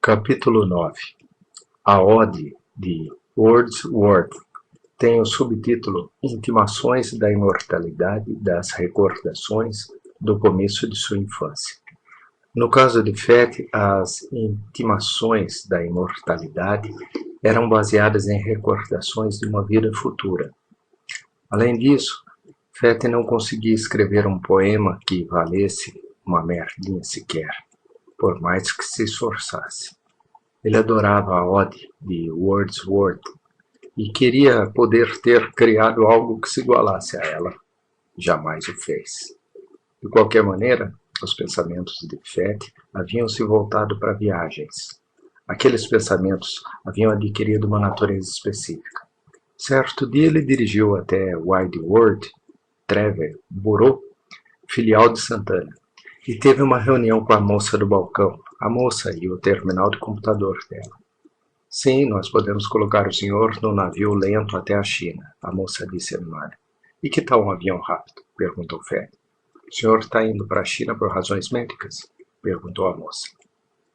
Capítulo 9. A Ode de Wordsworth tem o subtítulo Intimações da Imortalidade das Recordações do Começo de Sua Infância. No caso de Fett, as intimações da imortalidade eram baseadas em recordações de uma vida futura. Além disso, Fett não conseguia escrever um poema que valesse uma merdinha sequer, por mais que se esforçasse. Ele adorava a Ode de Wordsworth e queria poder ter criado algo que se igualasse a ela. Jamais o fez. De qualquer maneira, os pensamentos de Fett haviam se voltado para viagens. Aqueles pensamentos haviam adquirido uma natureza específica. Certo dia ele dirigiu até Wideworld, Trevor Borough, filial de Santana, e teve uma reunião com a moça do balcão, a moça e o terminal de computador dela. Sim, nós podemos colocar o senhor no navio lento até a China, a moça disse animada. E que tal um avião rápido? Perguntou Fett. O senhor está indo para a China por razões médicas? Perguntou a moça.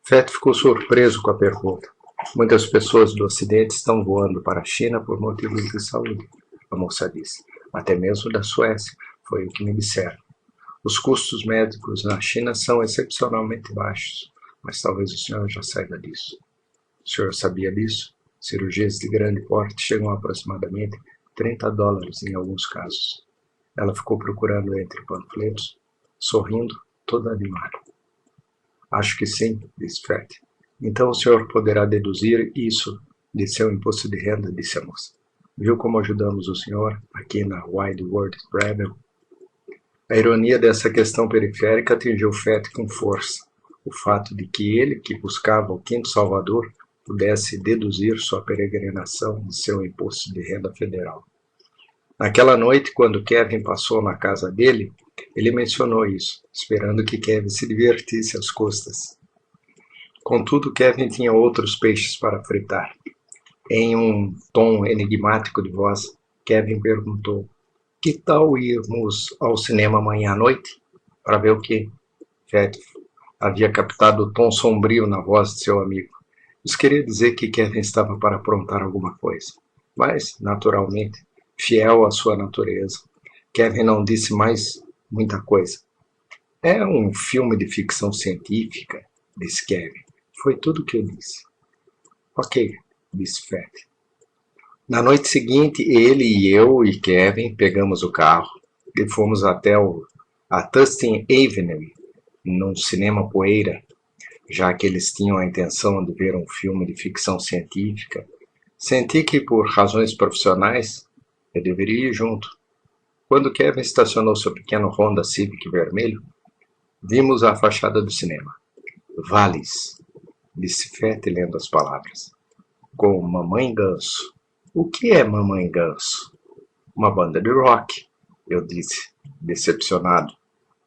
Fett ficou surpreso com a pergunta. Muitas pessoas do Ocidente estão voando para a China por motivos de saúde, a moça disse. Até mesmo da Suécia, foi o que me disseram. Os custos médicos na China são excepcionalmente baixos, mas talvez o senhor já saiba disso. O senhor sabia disso? Cirurgias de grande porte chegam a aproximadamente $30 em alguns casos. Ela ficou procurando entre panfletos, sorrindo, toda animada. Acho que sim, disse Fett. Então o senhor poderá deduzir isso de seu imposto de renda, disse a moça. Viu como ajudamos o senhor aqui na Wideworld Travel? A ironia dessa questão periférica atingiu Fett com força. O fato de que ele, que buscava o quinto Salvador, pudesse deduzir sua peregrinação de seu imposto de renda federal. Naquela noite, quando Kevin passou na casa dele, ele mencionou isso, esperando que Kevin se divertisse às custas. Contudo, Kevin tinha outros peixes para fritar. Em um tom enigmático de voz, Kevin perguntou: que tal irmos ao cinema amanhã à noite? Para ver o quê? Fett havia captado o tom sombrio na voz de seu amigo. Isso queria dizer que Kevin estava para aprontar alguma coisa. Mas, naturalmente, fiel à sua natureza, Kevin não disse mais muita coisa. É um filme de ficção científica, disse Kevin. Foi tudo o que eu disse. Ok, disse Fett. Na noite seguinte, ele e eu e Kevin pegamos o carro e fomos até a Tustin Avenue, num cinema poeira, já que eles tinham a intenção de ver um filme de ficção científica. Senti que, por razões profissionais, eu deveria ir junto. Quando Kevin estacionou seu pequeno Honda Civic vermelho, vimos a fachada do cinema. Valles, disse Fett lendo as palavras. Com Mamãe Ganso. O que é Mamãe Ganso? Uma banda de rock, eu disse, decepcionado.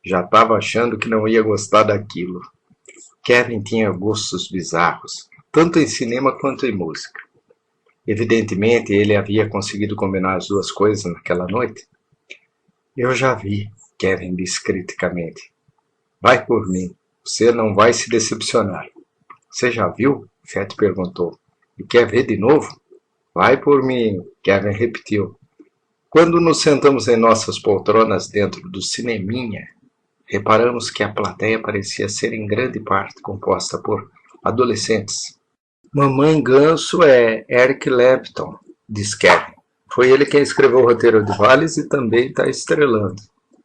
Já estava achando que não ia gostar daquilo. Kevin tinha gostos bizarros, tanto em cinema quanto em música. Evidentemente, ele havia conseguido combinar as duas coisas naquela noite. Eu já vi, Kevin disse criticamente. Vai por mim, você não vai se decepcionar. Você já viu? Fett perguntou. E quer ver de novo? Vai por mim, Kevin repetiu. Quando nos sentamos em nossas poltronas dentro do cineminha, reparamos que a plateia parecia ser em grande parte composta por adolescentes. Mamãe Ganso é Eric Clapton, disse Kevin. Foi ele quem escreveu o roteiro de Valles e também está estrelando.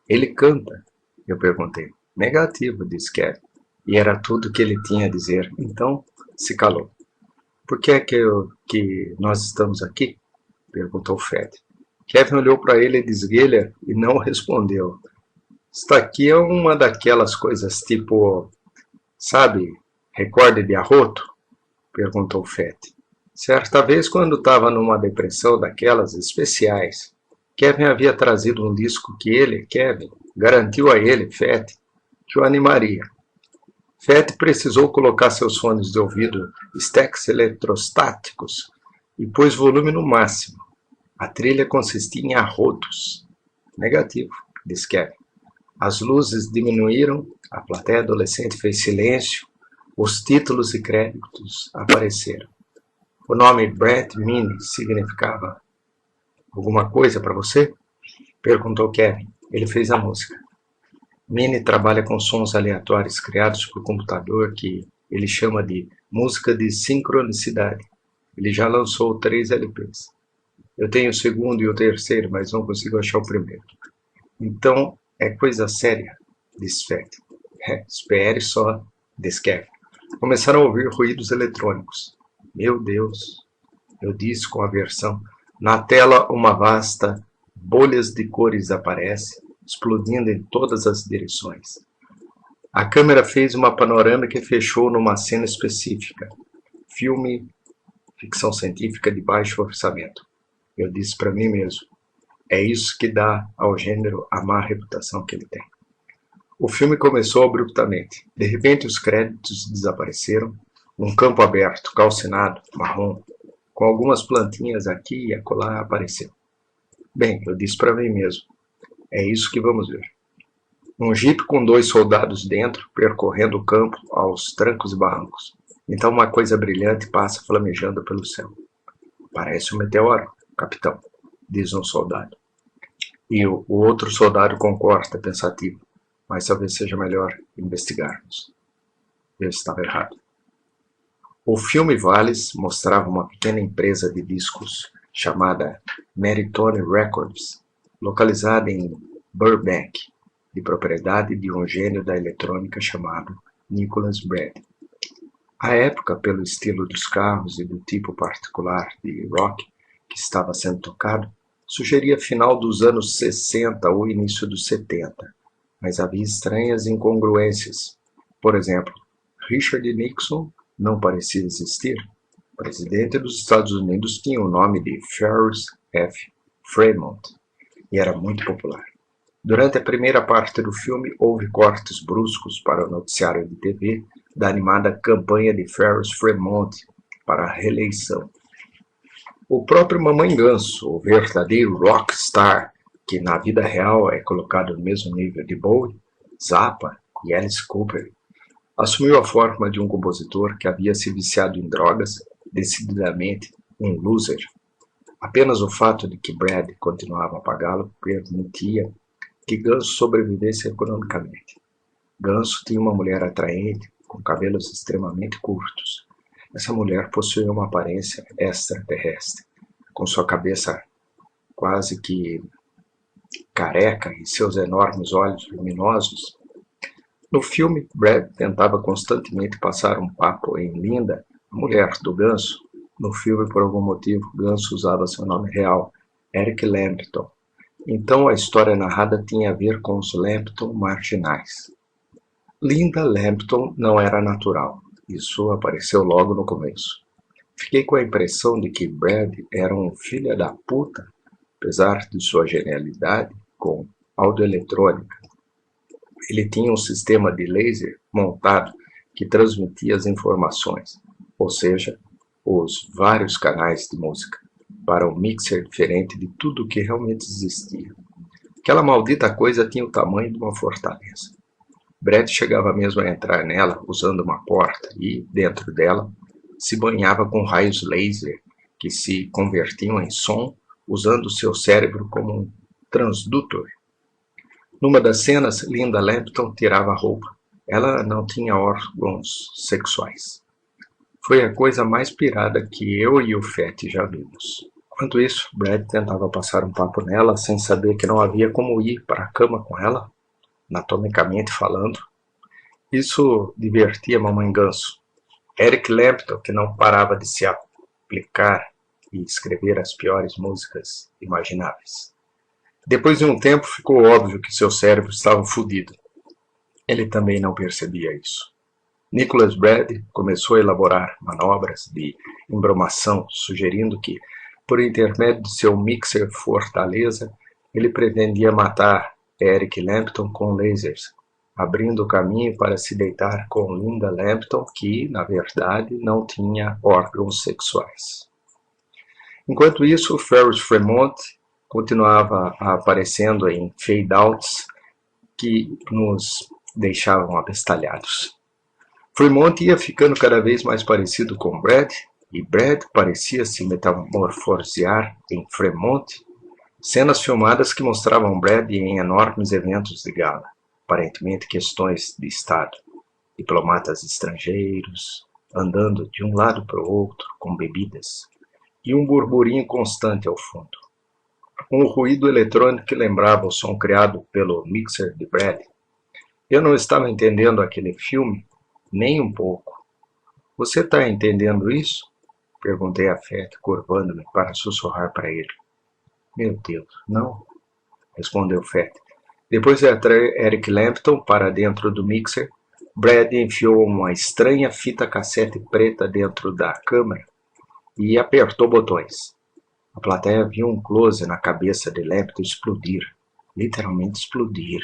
Ele canta? Eu perguntei. Negativo, disse Kevin. E era tudo que ele tinha a dizer. Então, se calou. Por que é que nós estamos aqui? Perguntou Fett. Kevin olhou para ele de esguelha e não respondeu. Está aqui é uma daquelas coisas tipo, sabe, recorde de arroto? Perguntou Fett. Certa vez, quando estava numa depressão daquelas especiais, Kevin havia trazido um disco que ele, Kevin, garantiu a ele, Fett, que o animaria. Fett precisou colocar seus fones de ouvido Stax eletrostáticos e pôs volume no máximo. A trilha consistia em arrotos. Negativo, disse Kevin. As luzes diminuíram, a plateia adolescente fez silêncio, Os títulos e créditos apareceram. O nome Brad Mini significava alguma coisa para você? Perguntou Kevin. Ele fez a música. Mini trabalha com sons aleatórios criados por computador que ele chama de música de sincronicidade. Ele já lançou 3 LPs. Eu tenho o segundo e o terceiro, mas não consigo achar o primeiro. Então, é coisa séria, disse Fett. Espere só, disse Kevin. Começaram a ouvir ruídos eletrônicos. Meu Deus, eu disse com aversão. Na tela, uma vasta bolhas de cores aparece, explodindo em todas as direções. A câmera fez uma panorâmica e fechou numa cena específica. Filme, ficção científica de baixo orçamento. Eu disse para mim mesmo. É isso que dá ao gênero a má reputação que ele tem. O filme começou abruptamente. De repente os créditos desapareceram. Um campo aberto, calcinado, marrom, com algumas plantinhas aqui e acolá apareceu. Bem, eu disse para mim mesmo. É isso que vamos ver. Um jipe com 2 soldados dentro, percorrendo o campo aos trancos e barrancos. Então uma coisa brilhante passa flamejando pelo céu. Parece um meteoro, capitão, diz um soldado. E o outro soldado concorda, pensativo. Mas talvez seja melhor investigarmos. Eu estava errado. O filme Valles mostrava uma pequena empresa de discos chamada Meritone Records, localizada em Burbank, de propriedade de um gênio da eletrônica chamado Nicholas Brad. À época, pelo estilo dos carros e do tipo particular de rock que estava sendo tocado, sugeria final dos anos 60 ou início dos 70, mas havia estranhas incongruências. Por exemplo, Richard Nixon não parecia existir. O presidente dos Estados Unidos tinha o nome de Ferris F. Fremont e era muito popular. Durante a primeira parte do filme, houve cortes bruscos para o noticiário de TV da animada campanha de Ferris Fremont para a reeleição. O próprio Mamãe Ganso, o verdadeiro rockstar, que na vida real é colocado no mesmo nível de Bowie, Zappa e Alice Cooper, assumiu a forma de um compositor que havia se viciado em drogas, decididamente um loser. Apenas o fato de que Brad continuava a pagá-lo permitia que Ganso sobrevivesse economicamente. Ganso tinha uma mulher atraente, com cabelos extremamente curtos. Essa mulher possuía uma aparência extraterrestre, com sua cabeça quase que careca e seus enormes olhos luminosos. No filme, Brad tentava constantemente passar um papo em Linda, a mulher do Ganso. No filme, por algum motivo, Ganso usava seu nome real, Eric Lampton. Então a história narrada tinha a ver com os Lampton marginais. Linda Lampton não era natural. Isso apareceu logo no começo. Fiquei com a impressão de que Brad era um filho da puta, apesar de sua genialidade com audioeletrônica. Ele tinha um sistema de laser montado que transmitia as informações, ou seja, os vários canais de música, para um mixer diferente de tudo o que realmente existia. Aquela maldita coisa tinha o tamanho de uma fortaleza. Brad chegava mesmo a entrar nela usando uma porta e, dentro dela, se banhava com raios laser que se convertiam em som usando seu cérebro como um transdutor. Numa das cenas, Linda Lampton tirava a roupa. Ela não tinha órgãos sexuais. Foi a coisa mais pirada que eu e o Fett já vimos. Enquanto isso, Brad tentava passar um papo nela sem saber que não havia como ir para a cama com ela, anatomicamente falando. Isso divertia a Mamãe Ganso. Eric Lampton, que não parava de se aplicar e escrever as piores músicas imagináveis. Depois de um tempo, ficou óbvio que seu cérebro estava fodido. Ele também não percebia isso. Nicholas Brad começou a elaborar manobras de embromação, sugerindo que, por intermédio de seu mixer Fortaleza, ele pretendia matar Eric Lampton com lasers, abrindo o caminho para se deitar com Linda Lampton, que, na verdade, não tinha órgãos sexuais. Enquanto isso, Ferris Fremont continuava aparecendo em fade-outs que nos deixavam abestalhados. Fremont ia ficando cada vez mais parecido com Brad, e Brad parecia se metamorfosear em Fremont. Cenas filmadas que mostravam Brad em enormes eventos de gala, aparentemente questões de Estado, diplomatas estrangeiros, andando de um lado para o outro com bebidas, e um burburinho constante ao fundo. Um ruído eletrônico que lembrava o som criado pelo mixer de Brad. Eu não estava entendendo aquele filme, nem um pouco. Você está entendendo isso? Perguntei a Fett, curvando-me para sussurrar para ele. Meu Deus, não, respondeu Fett. Depois de atrair Eric Lampton para dentro do mixer, Brad enfiou uma estranha fita cassete preta dentro da câmera e apertou botões. A plateia viu um close na cabeça de Lampton explodir, literalmente explodir.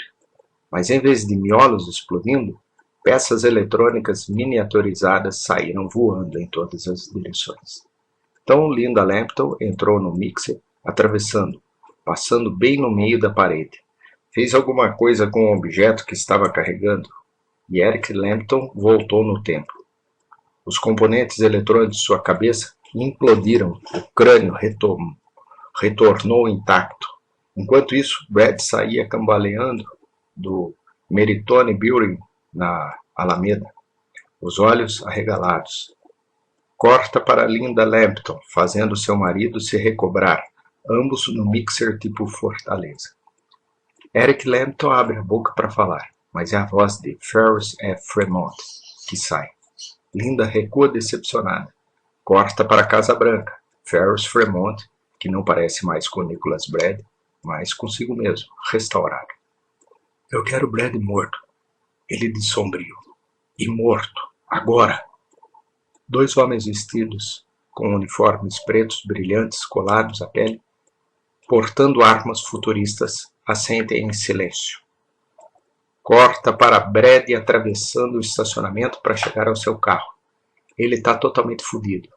Mas em vez de miolos explodindo, peças eletrônicas miniaturizadas saíram voando em todas as direções. Então Linda Lampton entrou no mixer, atravessando, passando bem no meio da parede. Fez alguma coisa com o objeto que estava carregando, e Eric Lampton voltou no tempo. Os componentes eletrônicos de sua cabeça implodiram, o crânio retornou intacto. Enquanto isso, Brad saía cambaleando do Meritone Building na Alameda, os olhos arregalados. Corta para Linda Lampton, fazendo seu marido se recobrar, ambos no mixer tipo Fortaleza. Eric Lampton abre a boca para falar, mas é a voz de Ferris F. Fremont que sai. Linda recua decepcionada. Corta para a Casa Branca. Ferris Fremont, que não parece mais com Nicholas Brad, mas consigo mesmo, restaurado. Eu quero Brad morto, ele disse sombrio. E morto, agora. 2 homens vestidos com uniformes pretos brilhantes colados à pele, portando armas futuristas, assentem em silêncio. Corta para Brad atravessando o estacionamento para chegar ao seu carro. Ele está totalmente fodido.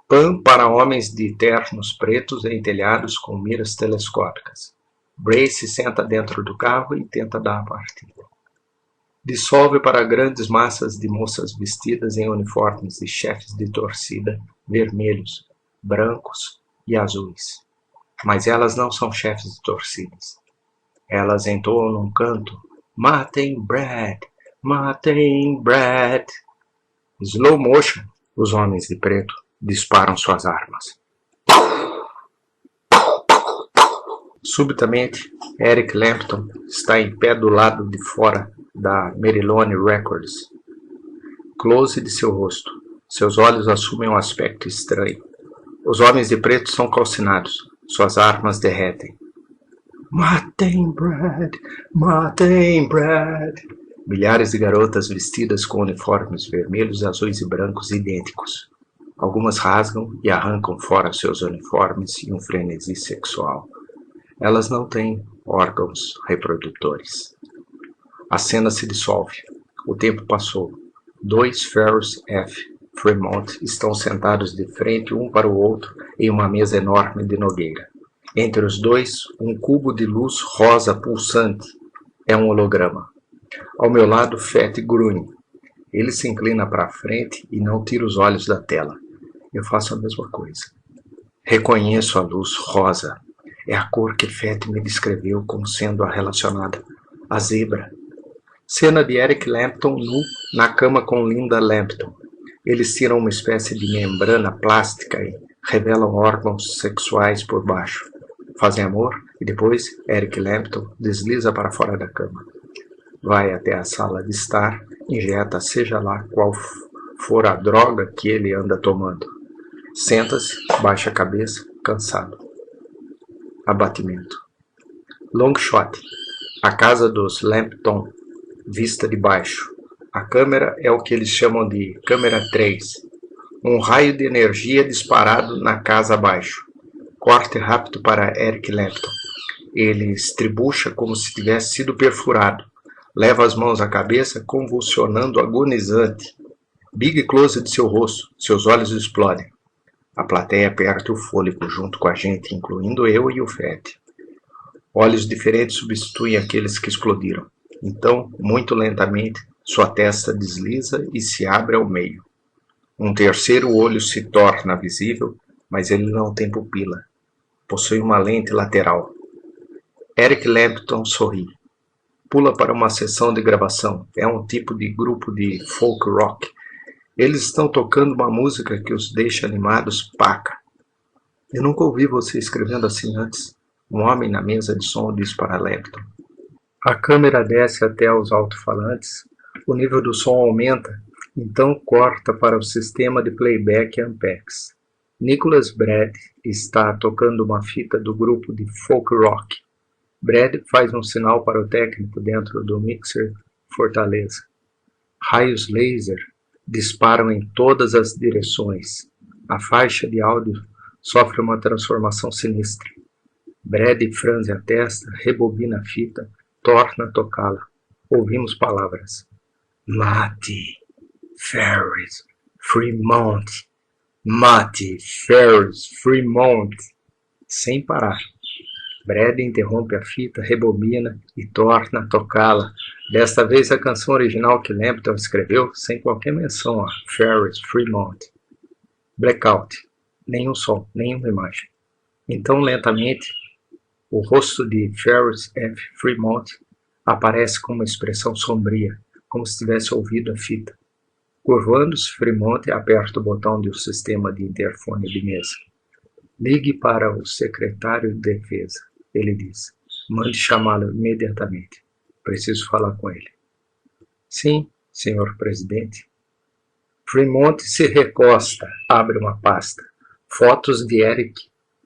Pan para homens de ternos pretos em telhados com miras telescópicas. Bray se senta dentro do carro e tenta dar a partida. Dissolve para grandes massas de moças vestidas em uniformes de chefes de torcida vermelhos, brancos e azuis. Mas elas não são chefes de torcidas. Elas entoam num canto: Matem Brad! Matem Brad! Slow motion, os homens de preto disparam suas armas. Subitamente, Eric Lampton está em pé do lado de fora da Merilone Records. Close de seu rosto. Seus olhos assumem um aspecto estranho. Os homens de preto são calcinados. Suas armas derretem. Matem Brad! Matem Brad! Milhares de garotas vestidas com uniformes vermelhos, azuis e brancos idênticos. Algumas rasgam e arrancam fora seus uniformes em um frenesi sexual. Elas não têm órgãos reprodutores. A cena se dissolve. O tempo passou. 2 Ferris F. Fremont estão sentados de frente um para o outro em uma mesa enorme de nogueira. Entre os dois, um cubo de luz rosa pulsante. É um holograma. Ao meu lado, Fett grunhe. Ele se inclina para a frente e não tira os olhos da tela. Eu faço a mesma coisa. Reconheço a luz rosa. É a cor que Fett me descreveu como sendo a relacionada à zebra. Cena de Eric Lampton nu na cama com Linda Lampton. Eles tiram uma espécie de membrana plástica e revelam órgãos sexuais por baixo. Fazem amor e depois Eric Lampton desliza para fora da cama. Vai até a sala de estar, injeta seja lá qual for a droga que ele anda tomando. Senta-se, baixa a cabeça, cansado. Abatimento. Long shot. A casa dos Lampton, vista de baixo. A câmera é o que eles chamam de câmera 3. Um raio de energia disparado na casa abaixo. Corte rápido para Eric Lampton. Ele estribucha como se tivesse sido perfurado. Leva as mãos à cabeça, convulsionando agonizante. Big close de seu rosto. Seus olhos explodem. A plateia perde o fôlego junto com a gente, incluindo eu e o Fett. Olhos diferentes substituem aqueles que explodiram. Então, muito lentamente, Sua testa desliza e se abre ao meio. Um terceiro olho se torna visível, mas ele não tem pupila. Possui uma lente lateral. Eric Clapton sorri. Pula para uma sessão de gravação. É um tipo de grupo de folk rock. Eles estão tocando uma música que os deixa animados, paca. Eu nunca ouvi você escrevendo assim antes. Um homem na mesa de som diz para Clapton. A câmera desce até aos alto-falantes. O nível do som aumenta, então corta para o sistema de playback Ampex. Nicholas Brad está tocando uma fita do grupo de folk rock. Brad faz um sinal para o técnico dentro do mixer Fortaleza. Raios laser disparam em todas as direções. A faixa de áudio sofre uma transformação sinistra. Brad franze a testa, rebobina a fita, torna a tocá-la. Ouvimos palavras. Matty, Ferris, Fremont. Matty, Ferris, Fremont. Sem parar. Brad interrompe a fita, rebobina e torna a tocá-la. Desta vez a canção original que Clapton escreveu, sem qualquer menção a Ferris, Fremont. Blackout. Nenhum som, nenhuma imagem. Então, lentamente, o rosto de Ferris F. Fremont aparece com uma expressão sombria, como se tivesse ouvido a fita. Curvando-se, Fremont aperta o botão do sistema de interfone de mesa. Ligue para o secretário de defesa, ele diz. Mande chamá-lo imediatamente. Preciso falar com ele. Sim, senhor presidente. Fremont se recosta, abre uma pasta. Fotos de Eric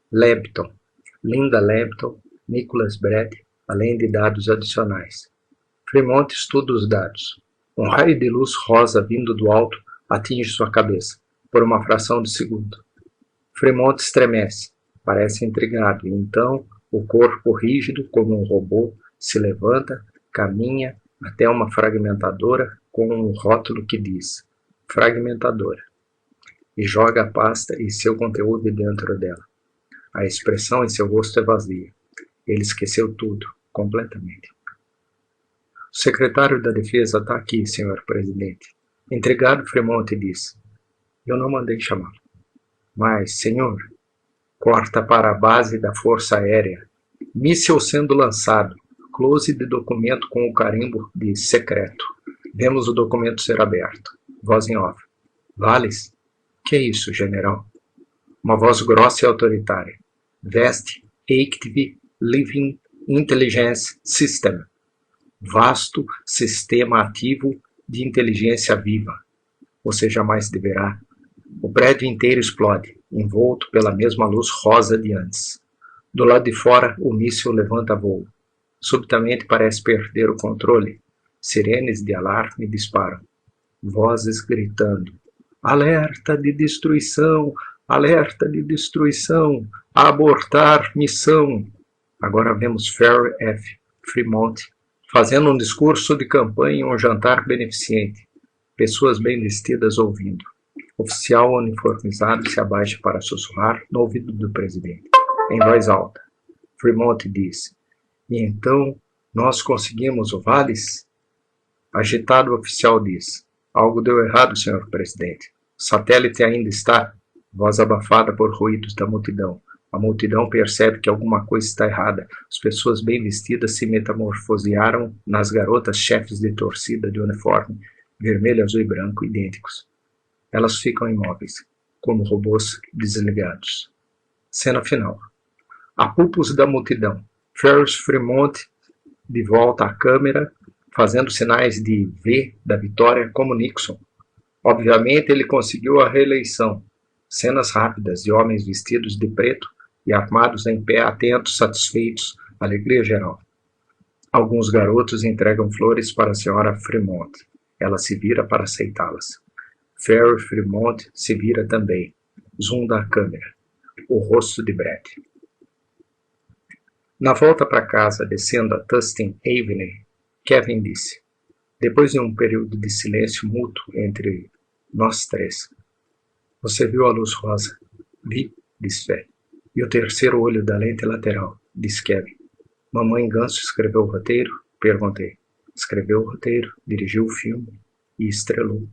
Clapton, Linda Clapton, Nicholas Brad, além de dados adicionais. Fremont estuda os dados. Um raio de luz rosa vindo do alto atinge sua cabeça, por uma fração de segundo. Fremont estremece, parece intrigado, e então o corpo rígido, como um robô, se levanta, caminha até uma fragmentadora com um rótulo que diz fragmentadora, e joga a pasta e seu conteúdo dentro dela. A expressão em seu rosto é vazia. Ele esqueceu tudo, completamente. O secretário da defesa está aqui, senhor presidente. Intrigado, Fremont diz. Eu não mandei chamá-lo. Mas, senhor, corta para a base da Força Aérea. Míssil sendo lançado. Close de documento com o carimbo de secreto. Vemos o documento ser aberto. Voz em off. Valles? Que é isso, general? Uma voz grossa e autoritária. VEST Active Living Intelligence System. Vasto sistema ativo de inteligência viva. Você jamais deverá. O prédio inteiro explode, envolto pela mesma luz rosa de antes. Do lado de fora, o míssil levanta voo. Subitamente parece perder o controle. Sirenes de alarme disparam. Vozes gritando. Alerta de destruição! Alerta de destruição! Abortar missão! Agora vemos Ferris F. Fremont fazendo um discurso de campanha em um jantar beneficente. Pessoas bem vestidas ouvindo. Oficial uniformizado se abaixa para sussurrar no ouvido do presidente. Em voz alta. Fremont diz. E então nós conseguimos o Valles? Agitado, o oficial diz. Algo deu errado, senhor presidente. O satélite ainda está. Voz abafada por ruídos da multidão. A multidão percebe que alguma coisa está errada. As pessoas bem vestidas se metamorfosearam nas garotas chefes de torcida de uniforme, vermelho, azul e branco, idênticos. Elas ficam imóveis, como robôs desligados. Cena final. A pulpos da multidão. Ferris Fremont de volta à câmera, fazendo sinais de V da vitória como Nixon. Obviamente ele conseguiu a reeleição. Cenas rápidas de homens vestidos de preto e armados em pé, atentos, satisfeitos, alegria geral. Alguns garotos entregam flores para a senhora Fremont. Ela se vira para aceitá-las. Ferris Fremont se vira também. Zoom da câmera. O rosto de Brad. Na volta para casa, descendo a Tustin Avenue, Kevin disse, depois de um período de silêncio mútuo entre nós três. Você viu a luz rosa? Vi, disse Fé. E o terceiro olho da lente lateral, disse Kevin. Mamãe Ganso escreveu o roteiro? Perguntei. escreveu o roteiro, dirigiu o filme e estrelou.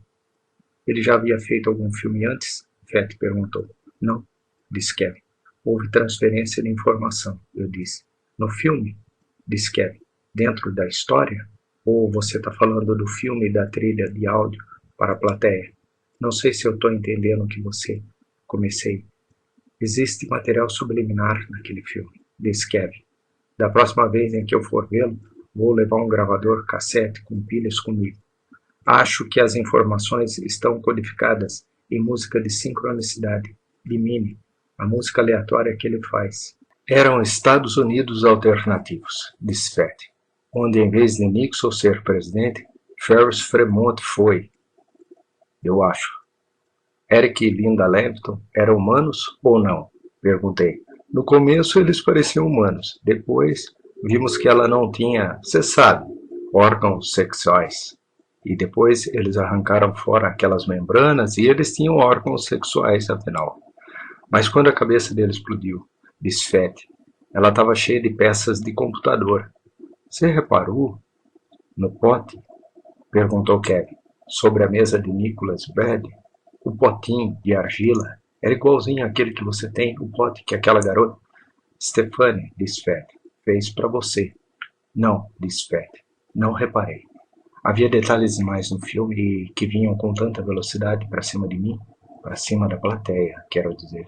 Ele já havia feito algum filme antes? Fett perguntou. Não, disse Kevin. Houve transferência de informação, eu disse. No filme? Disse Kevin. Dentro da história? Ou você está falando do filme e da trilha de áudio para a plateia? Não sei se eu estou entendendo o que você... Comecei. Existe material subliminar naquele filme, disse Kevin. Da próxima vez em que eu for vê-lo, vou levar um gravador cassete com pilhas comigo. Acho que as informações estão codificadas em música de sincronicidade, de Mini, a música aleatória que ele faz. Eram Estados Unidos alternativos, disse Fett, onde em vez de Nixon ser presidente, Ferris Fremont foi. Eu acho. Eric e Linda Lambton eram humanos ou não? Perguntei. No começo eles pareciam humanos, depois vimos que ela não tinha, você sabe, órgãos sexuais. E depois eles arrancaram fora aquelas membranas e eles tinham órgãos sexuais, afinal. Mas quando a cabeça dele explodiu, disse Fett, ela estava cheia de peças de computador. Você reparou? No pote? Perguntou Kevin. Sobre a mesa de Nicholas Brad, o potinho de argila era igualzinho àquele que você tem, o pote que aquela garota... Stephanie, disse Fett, fez para você. Não, disse Fett, não reparei. Havia detalhes demais no filme que vinham com tanta velocidade para cima de mim, para cima da plateia, quero dizer.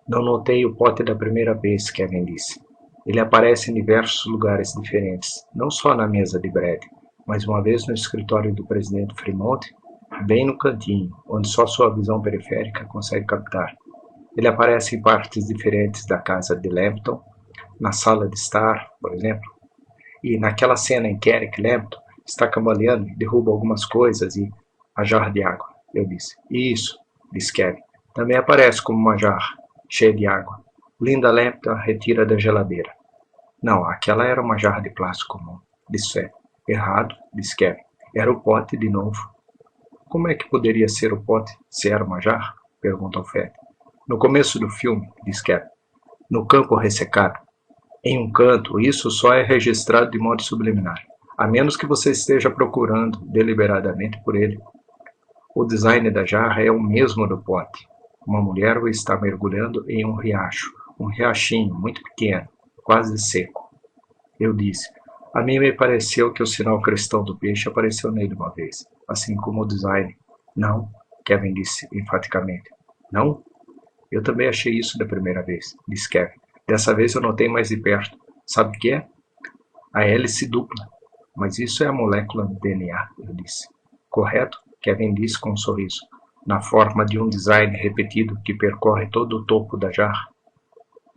Não notei o pote da primeira vez, Kevin disse. Ele aparece em diversos lugares diferentes, não só na mesa de Brad, mas uma vez no escritório do presidente Fremont, bem no cantinho, onde só sua visão periférica consegue captar. Ele aparece em partes diferentes da casa de Lambton, na sala de estar, por exemplo, e naquela cena em que Eric Lambton está cambaleando e derruba algumas coisas e a jarra de água, eu disse. Isso, disse Kevin, também aparece como uma jarra, cheia de água. Linda Lambton a retira da geladeira. Não, aquela era uma jarra de plástico comum, disse Fett. Errado, disse Kevin. Era o pote de novo. Como é que poderia ser o pote se era uma jarra? Perguntou Fett. No começo do filme, disse Kevin, no campo ressecado, em um canto, isso só é registrado de modo subliminar, a menos que você esteja procurando deliberadamente por ele. O design da jarra é o mesmo do pote. Uma mulher o está mergulhando em um riacho, um riachinho muito pequeno, quase seco. Eu disse, a mim me pareceu que o sinal cristão do peixe apareceu nele uma vez, assim como o design. Não, Kevin disse enfaticamente. Não? Eu também achei isso da primeira vez, disse Kevin. Dessa vez eu notei mais de perto. Sabe o que é? A hélice dupla. Mas isso é a molécula do DNA, eu disse. Correto? Kevin disse com um sorriso. Na forma de um design repetido que percorre todo o topo da jarra.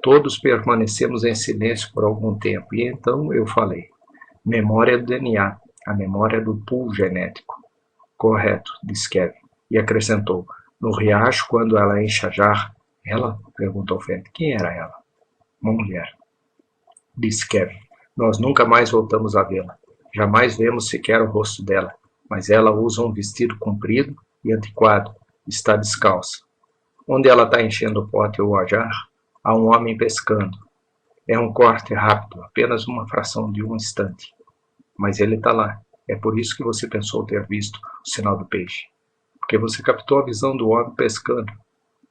Todos permanecemos em silêncio por algum tempo, e então eu falei. Memória do DNA, a memória do pool genético. Correto, disse Kevin, e acrescentou. No riacho, quando ela enche a jarra, ela? Perguntou Fett. Quem era ela? Uma mulher. Disse Kevin. Nós nunca mais voltamos a vê-la. Jamais vemos sequer o rosto dela, mas ela usa um vestido comprido e antiquado. Está descalça. Onde ela está enchendo o pote ou a jarra, há um homem pescando. É um corte rápido, apenas uma fração de um instante. Mas ele está lá. É por isso que você pensou ter visto o sinal do peixe. Porque você captou a visão do homem pescando.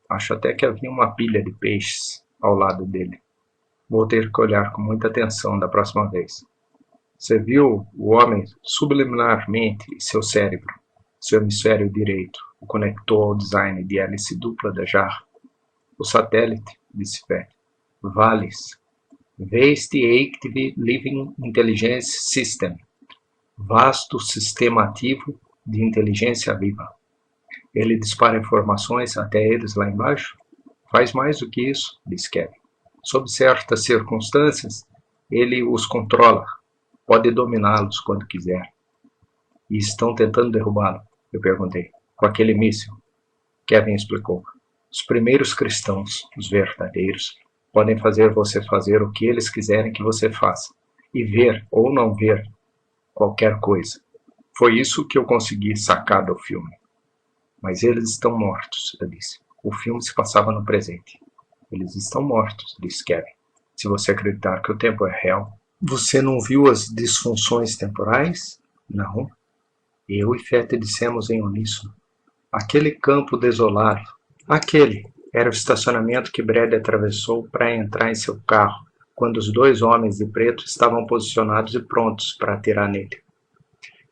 Acho até que havia uma pilha de peixes ao lado dele. Vou ter que olhar com muita atenção da próxima vez. Você viu o homem subliminarmente em seu cérebro, seu hemisfério direito, o conectou ao design de hélice dupla da jarra. O satélite, disse Fett. VALIS. Vast Active Living Intelligence System. Vasto sistema ativo de inteligência viva. Ele dispara informações até eles lá embaixo? Faz mais do que isso, disse Kevin. Sob certas circunstâncias, ele os controla. Pode dominá-los quando quiser. E estão tentando derrubá-lo? Eu perguntei. Com aquele míssil? Kevin explicou. Os primeiros cristãos, os verdadeiros, podem fazer você fazer o que eles quiserem que você faça. E ver ou não ver qualquer coisa. Foi isso que eu consegui sacar do filme. Mas eles estão mortos, eu disse. O filme se passava no presente. Eles estão mortos, disse Kevin. Se você acreditar que o tempo é real, Você não viu as disfunções temporais? Não. Eu e Fete dissemos em uníssono. Aquele campo desolado. Aquele era o estacionamento que Brad atravessou para entrar em seu carro, quando os dois homens de preto estavam posicionados e prontos para atirar nele.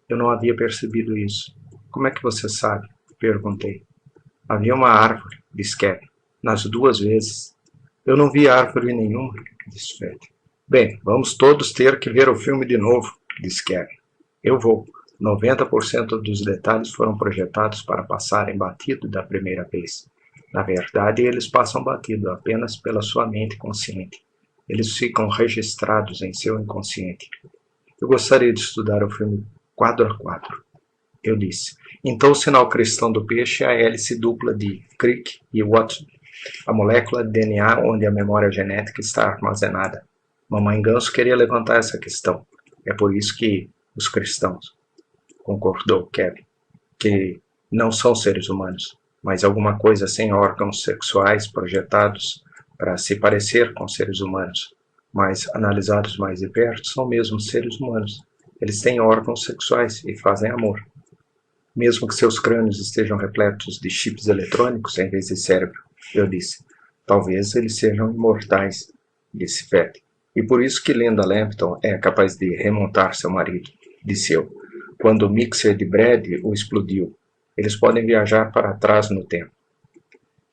Eu não havia percebido isso. Como é que você sabe? Perguntei. Havia uma árvore, disse Kevin, nas duas vezes. Eu não vi árvore nenhuma, disse Fred. Bem, vamos todos ter que ver o filme de novo, disse Kevin. Eu vou. 90% dos detalhes foram projetados para passarem batido da primeira vez. Na verdade, eles passam batido apenas pela sua mente consciente. Eles ficam registrados em seu inconsciente. Eu gostaria de estudar o filme quadro a quadro. Eu disse. Então o sinal cristão do peixe é a hélice dupla de Crick e Watson, a molécula de DNA onde a memória genética está armazenada. Mamãe Ganso queria levantar essa questão. É por isso que os cristãos, concordou Kevin, que não são seres humanos, mas alguma coisa sem órgãos sexuais projetados para se parecer com seres humanos, mas analisados mais de perto são mesmo seres humanos. Eles têm órgãos sexuais e fazem amor. Mesmo que seus crânios estejam repletos de chips eletrônicos em vez de cérebro, eu disse. Talvez eles sejam imortais, disse Fett. E por isso que Linda Lampton é capaz de remontar seu marido, disse eu, quando o mixer de Brad o explodiu. Eles podem viajar para trás no tempo.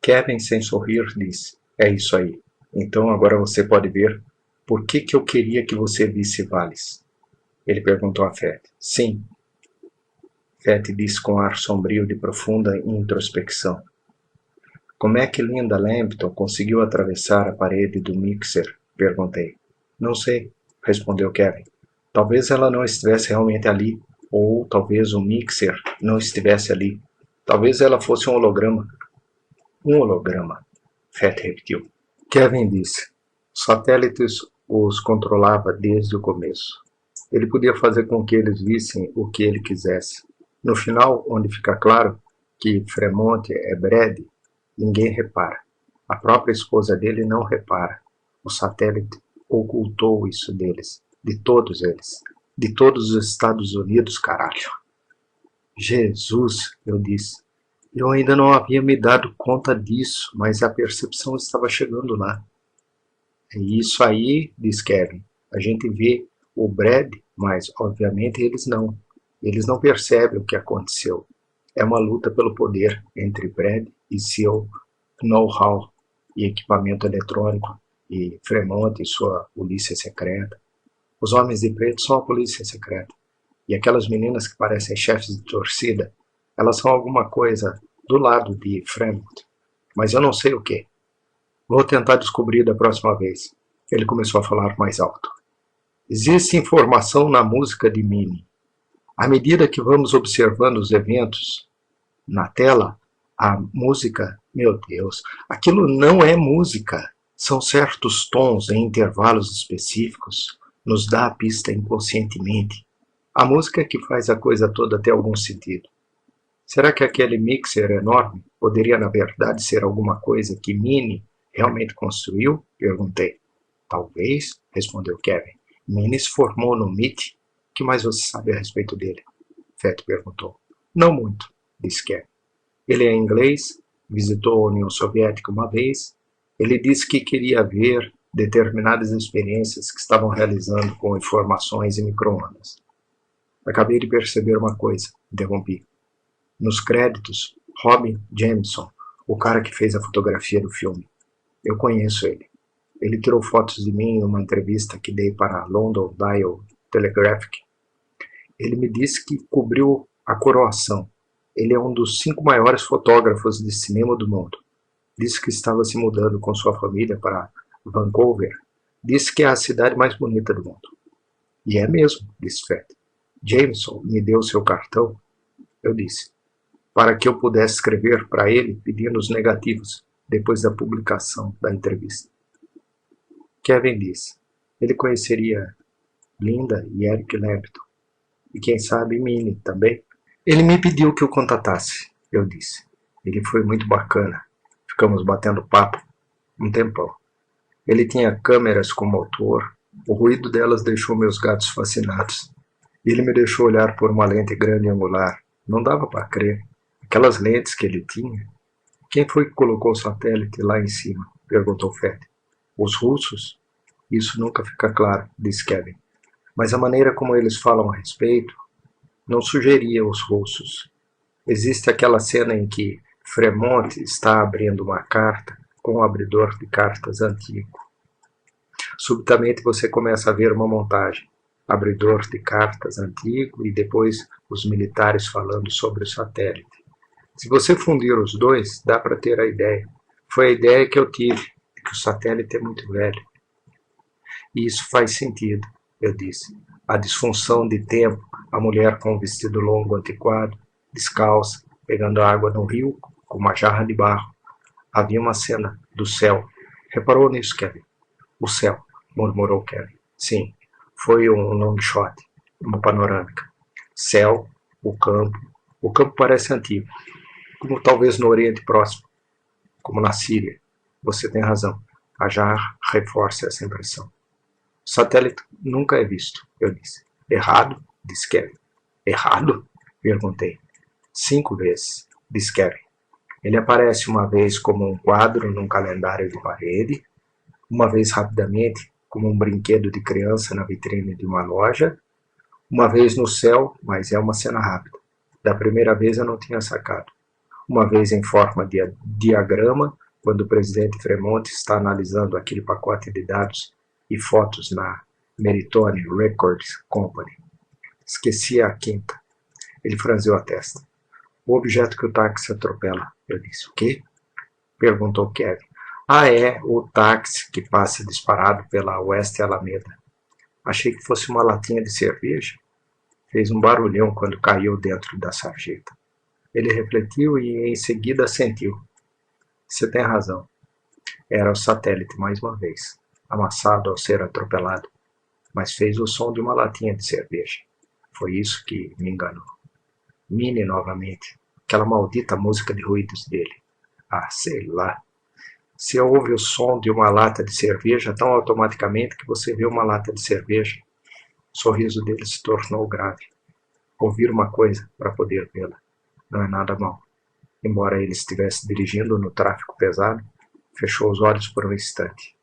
Kevin, sem sorrir, disse. É isso aí. Então agora você pode ver por que eu queria que você visse Valles. Ele perguntou a Fett. Sim. Fett disse com ar sombrio de profunda introspecção. Como é que Linda Lampton conseguiu atravessar a parede do mixer? Perguntei. Não sei, respondeu Kevin. Talvez ela não estivesse realmente ali, ou talvez o mixer não estivesse ali. Talvez ela fosse um holograma. Um holograma, Fett repetiu. Kevin disse. Os satélites os controlava desde o começo. Ele podia fazer com que eles vissem o que ele quisesse. No final, onde fica claro que Fremont é Brad, ninguém repara. A própria esposa dele não repara. O satélite ocultou isso deles, de todos eles, de todos os Estados Unidos, caralho. Jesus, eu disse. Eu ainda não havia me dado conta disso, mas a percepção estava chegando lá. É isso aí, diz Kevin. A gente vê o Brad, mas obviamente eles não. Eles não percebem o que aconteceu. É uma luta pelo poder entre Brad e seu know-how e equipamento eletrônico, e Fremont e sua polícia secreta. Os homens de preto são a polícia secreta. E aquelas meninas que parecem chefes de torcida, elas são alguma coisa do lado de Fremont. Mas eu não sei o que. Vou tentar descobrir da próxima vez. Ele começou a falar mais alto. Existe informação na música de Minnie. À medida que vamos observando os eventos na tela, a música, meu Deus, aquilo não é música. São certos tons em intervalos específicos. Nos dá a pista inconscientemente. A música é que faz a coisa toda ter algum sentido. Será que aquele mixer enorme poderia, na verdade, ser alguma coisa que Minnie realmente construiu? Perguntei. Talvez, respondeu Kevin. Minnie se formou no MIT. O que mais você sabe a respeito dele? Fett perguntou. Não muito, disse Kevin. Ele é inglês, visitou a União Soviética uma vez. Ele disse que queria ver determinadas experiências que estavam realizando com informações e micro-ondas. Acabei de perceber uma coisa, interrompi. Nos créditos, Robin Jameson, o cara que fez a fotografia do filme. Eu conheço ele. Ele tirou fotos de mim em uma entrevista que dei para a London Dial Telegraphic. Ele me disse que cobriu a coroação. Ele é um dos 5 maiores fotógrafos de cinema do mundo. Disse que estava se mudando com sua família para Vancouver. Disse que é a cidade mais bonita do mundo. E é mesmo, disse Fett. Jameson me deu seu cartão. Eu disse. Para que eu pudesse escrever para ele pedindo os negativos depois da publicação da entrevista. Kevin disse. Ele conheceria Linda e Eric Lampton. E quem sabe Minnie também. Ele me pediu que o contatasse, eu disse. Ele foi muito bacana. Ficamos batendo papo um tempão. Ele tinha câmeras com motor, O ruído delas deixou meus gatos fascinados. Ele me deixou olhar por uma lente grande angular. Não dava para crer. Aquelas lentes que ele tinha. Quem foi que colocou o satélite lá em cima? Perguntou Fed. Os russos? Isso nunca fica claro, disse Kevin. Mas a maneira como eles falam a respeito não sugeria os russos. Existe aquela cena em que Fremont está abrindo uma carta com um abridor de cartas antigo. Subitamente você começa a ver uma montagem. Abridor de cartas antigo e depois os militares falando sobre o satélite. Se você fundir os dois, dá para ter a ideia. Foi a ideia que eu tive, que o satélite é muito velho. E isso faz sentido, eu disse. A disfunção de tempo, a mulher com um vestido longo antiquado, descalça, pegando água no rio com uma jarra de barro. Havia uma cena do céu. Reparou nisso, Kevin? O céu, murmurou Kevin. Sim, foi um long shot, uma panorâmica. Céu, o campo. O campo parece antigo, como talvez no Oriente Próximo, como na Síria. Você tem razão. A jarra reforça essa impressão. O satélite nunca é visto, eu disse. Errado? Disse Kevin. Errado? Perguntei. 5 vezes, disse Kevin. Ele aparece uma vez como um quadro num calendário de parede, uma vez rapidamente como um brinquedo de criança na vitrine de uma loja, uma vez no céu, mas é uma cena rápida. Da primeira vez eu não tinha sacado. Uma vez em forma de diagrama, quando o presidente Fremont está analisando aquele pacote de dados e fotos na Meritone Records Company. Esqueci a quinta. Ele franziu a testa. O objeto que o táxi atropela. Eu disse, o quê? Perguntou Kevin. Ah, é, o táxi que passa disparado pela West Alameda. Achei que fosse uma latinha de cerveja. Fez um barulhão quando caiu dentro da sarjeta. Ele refletiu e em seguida assentiu. Você tem razão. Era o satélite mais uma vez, amassado ao ser atropelado, mas fez o som de uma latinha de cerveja. Foi isso que me enganou. Minnie novamente, aquela maldita música de ruídos dele. Ah, sei lá. Você ouve o som de uma lata de cerveja tão automaticamente que você vê uma lata de cerveja. O sorriso dele se tornou grave. Ouvir uma coisa para poder vê-la. Não é nada mal. Embora ele estivesse dirigindo no tráfego pesado, fechou os olhos por um instante.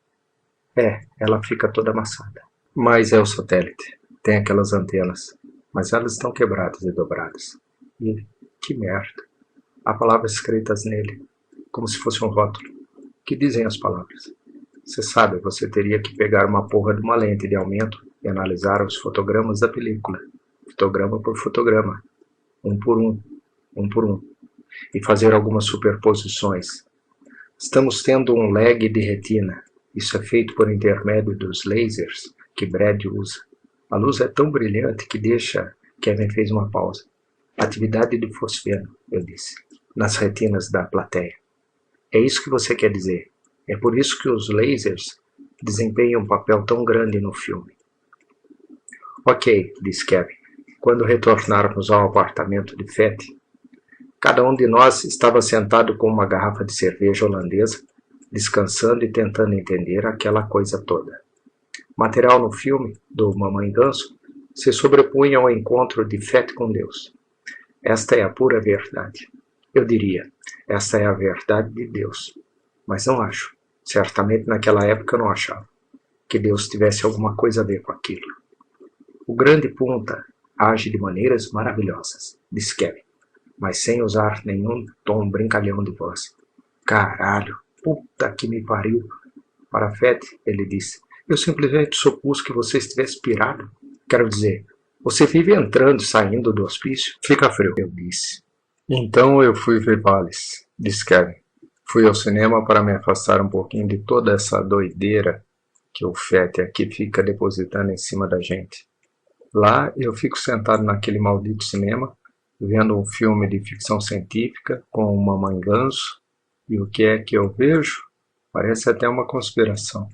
Ela fica toda amassada. Mas é o satélite. Tem aquelas antenas. Mas elas estão quebradas e dobradas. E que merda. Há palavras escritas nele, como se fosse um rótulo. O que dizem as palavras? Você sabe, você teria que pegar uma porra de uma lente de aumento e analisar os fotogramas da película. Fotograma por fotograma. Um por um. E fazer algumas superposições. Estamos tendo um lag de retina. Isso é feito por intermédio dos lasers que Brad usa. A luz é tão brilhante que deixa... Kevin fez uma pausa. Atividade de fosfeno, eu disse, nas retinas da plateia. É isso que você quer dizer. É por isso que os lasers desempenham um papel tão grande no filme. Ok, disse Kevin. Quando retornarmos ao apartamento de Fett, cada um de nós estava sentado com uma garrafa de cerveja holandesa, descansando e tentando entender aquela coisa toda. O material no filme, do Mamãe Ganso, se sobrepunha ao encontro de Fett com Deus. Esta é a pura verdade. Eu diria, esta é a verdade de Deus. Mas não acho. Certamente naquela época eu não achava que Deus tivesse alguma coisa a ver com aquilo. O grande Punta age de maneiras maravilhosas, disse Kevin, mas sem usar nenhum tom brincalhão de voz. Caralho, puta que me pariu. Para Fett, ele disse, eu simplesmente supus que você estivesse pirado. Quero dizer, você vive entrando e saindo do hospício? Fica frio, eu disse. Então eu fui ver Vales, disse Kevin. Fui ao cinema para me afastar um pouquinho de toda essa doideira que o Fett aqui fica depositando em cima da gente. Lá eu fico sentado naquele maldito cinema, vendo um filme de ficção científica com uma Mamãe Ganso, e o que é que eu vejo? Parece até uma conspiração.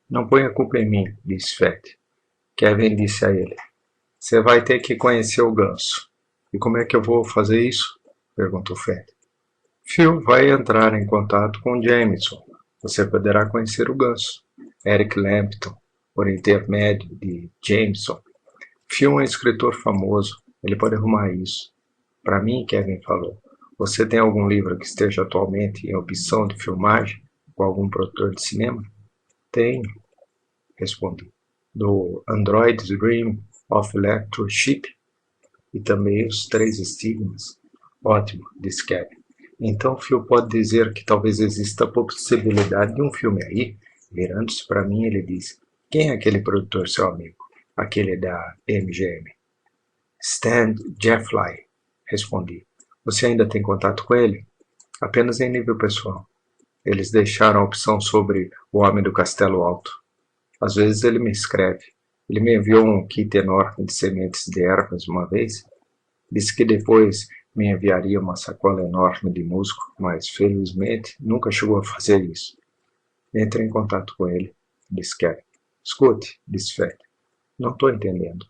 Não ponha a culpa em mim, disse Fett. Kevin disse a ele. Você vai ter que conhecer o Ganso. E como é que eu vou fazer isso? Perguntou Fett. Phil vai entrar em contato com Jameson. Você poderá conhecer o Ganso. Eric Lampton. por intermédio de Jameson. Phil é um escritor famoso, ele pode arrumar isso. Para mim, Kevin falou, você tem algum livro que esteja atualmente em opção de filmagem com algum produtor de cinema? Tenho, respondi. Do Android's Dream of Electroship e também os 3 estigmas. Ótimo, disse Kevin. Então Phil pode dizer que talvez exista a possibilidade de um filme aí? Virando-se para mim, ele disse, quem é aquele produtor, seu amigo? Aquele da MGM. Stan Jeffly, respondi. Você ainda tem contato com ele? Apenas em nível pessoal. Eles deixaram a opção sobre o Homem do Castelo Alto. Às vezes ele me escreve. Ele me enviou um kit enorme de sementes de ervas uma vez. Disse que depois me enviaria uma sacola enorme de musgo, mas felizmente nunca chegou a fazer isso. Entre em contato com ele, disse Kevin. Escute, disse Fed. Não estou entendendo.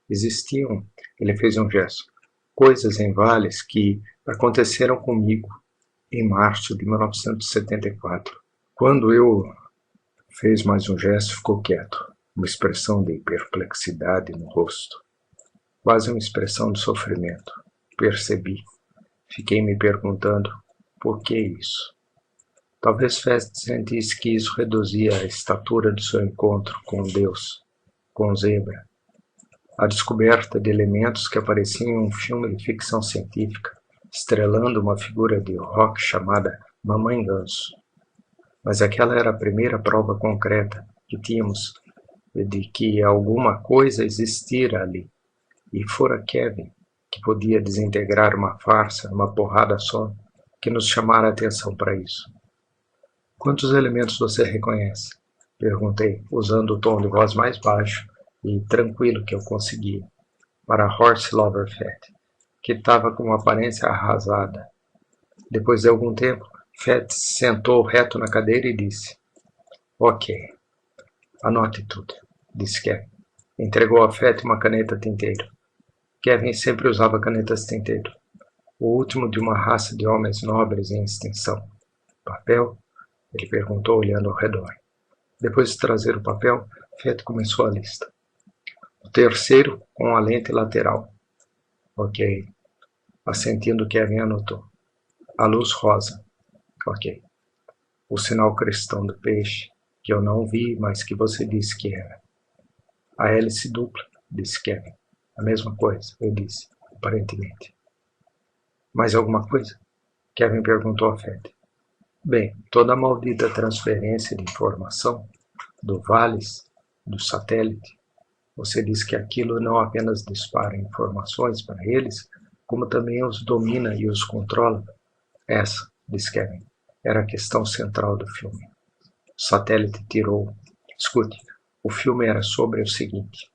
Existiam, ele fez um gesto, coisas em Vales que aconteceram comigo em março de 1974. Quando eu fez mais um gesto, ficou quieto, uma expressão de perplexidade no rosto, quase uma expressão de sofrimento. Percebi. Fiquei me perguntando, por que isso? Talvez Fest sentisse que isso reduzia a estatura do seu encontro com Deus, com Zebra. A descoberta de elementos que apareciam em um filme de ficção científica, estrelando uma figura de rock chamada Mamãe Ganso. Mas aquela era a primeira prova concreta que tínhamos de que alguma coisa existira ali. E fora Kevin, que podia desintegrar uma farsa, uma porrada só, que nos chamara a atenção para isso. Quantos elementos você reconhece? Perguntei, usando o tom de voz mais baixo e tranquilo que eu conseguia, para Horst Loverfett, que estava com uma aparência arrasada. Depois de algum tempo, Fett sentou reto na cadeira e disse, ok, anote tudo, disse Kevin. Entregou a Fett uma caneta tinteiro. Kevin sempre usava canetas tinteiro, o último de uma raça de homens nobres em extinção. Papel? Ele perguntou olhando ao redor. Depois de trazer o papel, Fett começou a lista. O terceiro com a lente lateral. Ok. Assentindo, Kevin anotou. A luz rosa. Ok. O sinal cristão do peixe, que eu não vi, mas que você disse que era. A hélice dupla, disse Kevin. A mesma coisa, eu disse, aparentemente. Mais alguma coisa? Kevin perguntou a Fett. Bem, toda a maldita transferência de informação do Vales, do satélite, você diz que aquilo não apenas dispara informações para eles, como também os domina e os controla? Essa, disse Kevin, era a questão central do filme. O satélite tirou. Escute, o filme era sobre o seguinte.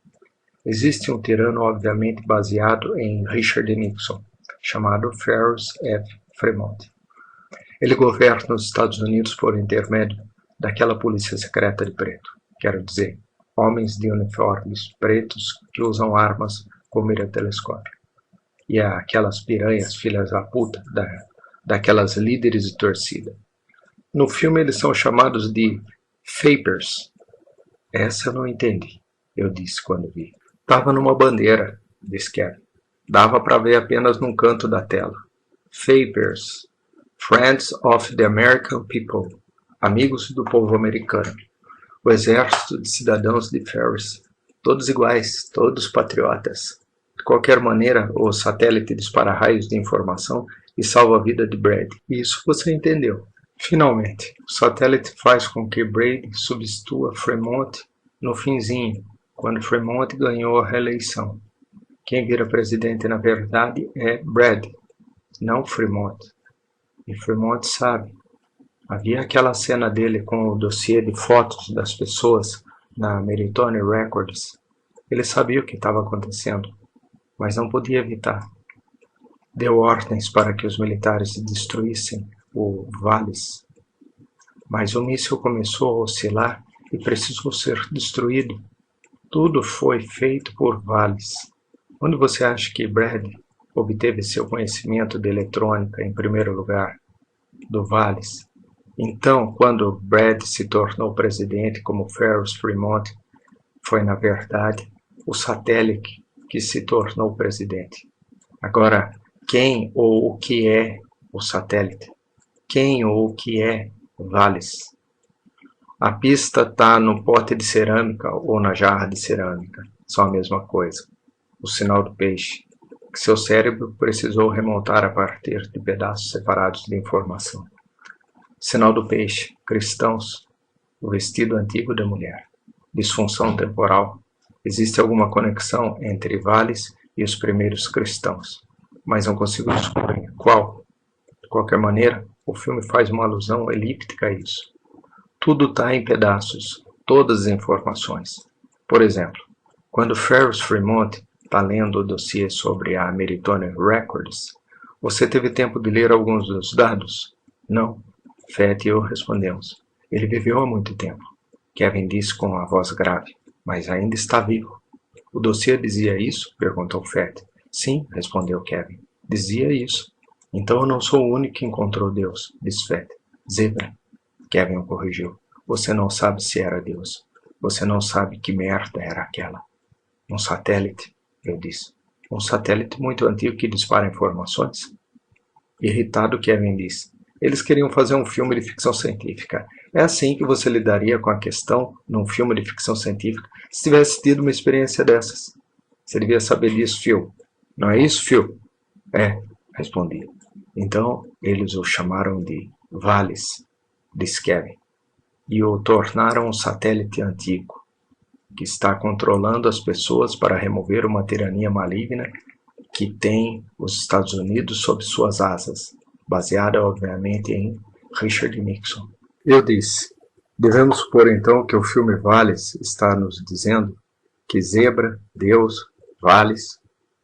Existe um tirano obviamente baseado em Richard Nixon, chamado Ferris F. Fremont. Ele governa os Estados Unidos por intermédio daquela polícia secreta de preto, quero dizer, homens de uniformes pretos que usam armas com mira telescópio. E aquelas piranhas filhas da puta, daquelas líderes de torcida. No filme eles são chamados de Vapers. Essa eu não entendi, eu disse quando vi. Tava numa bandeira, disse Kevin. Dava para ver apenas num canto da tela. Vapers. Friends of the American People. Amigos do povo americano. O exército de cidadãos de Ferris. Todos iguais, todos patriotas. De qualquer maneira, o satélite dispara raios de informação e salva a vida de Brady. Isso você entendeu. Finalmente, o satélite faz com que Brady substitua Fremont no finzinho, quando Fremont ganhou a reeleição. Quem vira presidente, na verdade, é Brady, não Fremont. E Fremont sabe. Havia aquela cena dele com o dossiê de fotos das pessoas na Meritone Records. Ele sabia o que estava acontecendo, mas não podia evitar. Deu ordens para que os militares destruíssem o Vales. Mas o míssil começou a oscilar e precisou ser destruído. Tudo foi feito por Vales. Onde você acha que Brad obteve seu conhecimento de eletrônica em primeiro lugar? Do Vales. Então, quando Brad se tornou presidente como Ferris Fremont, Foi, na verdade, o satélite que se tornou presidente. Agora, quem ou o que é o satélite? Quem ou o que é Valles? A pista está no pote de cerâmica ou na jarra de cerâmica. São a mesma coisa. O sinal do peixe, que seu cérebro precisou remontar a partir de pedaços separados de informação. Sinal do peixe, cristãos, o vestido antigo da mulher. Disfunção temporal. Existe alguma conexão entre Valles e os primeiros cristãos, mas não consigo descobrir qual. De qualquer maneira, o filme faz uma alusão elíptica a isso. Tudo está em pedaços, todas as informações. Por exemplo, quando Ferris Fremont está lendo o dossiê sobre a Meritorious Records, você teve tempo de ler alguns dos dados? Não. Fett e eu respondemos. Ele viveu há muito tempo. Kevin disse com a voz grave, mas ainda está vivo. O dossiê dizia isso? Perguntou Fett. Sim, respondeu Kevin. Dizia isso. Então eu não sou o único que encontrou Deus, disse Fett. Zebra. Kevin o corrigiu. Você não sabe se era Deus. Você não sabe que merda era aquela. Um satélite, eu disse. Um satélite muito antigo que dispara informações? Irritado, Kevin disse. Eles queriam fazer um filme de ficção científica. É assim que você lidaria com a questão num filme de ficção científica se tivesse tido uma experiência dessas? Você devia saber disso, Phil. Não é isso, Phil? É, respondi. Então, eles o chamaram de Valles, disse Kevin, e o tornaram um satélite antigo, que está controlando as pessoas para remover uma tirania maligna que tem os Estados Unidos sob suas asas, baseada, obviamente, em Richard Nixon. Eu disse, devemos supor então que o filme Valles está nos dizendo que Zebra, Deus, Valles,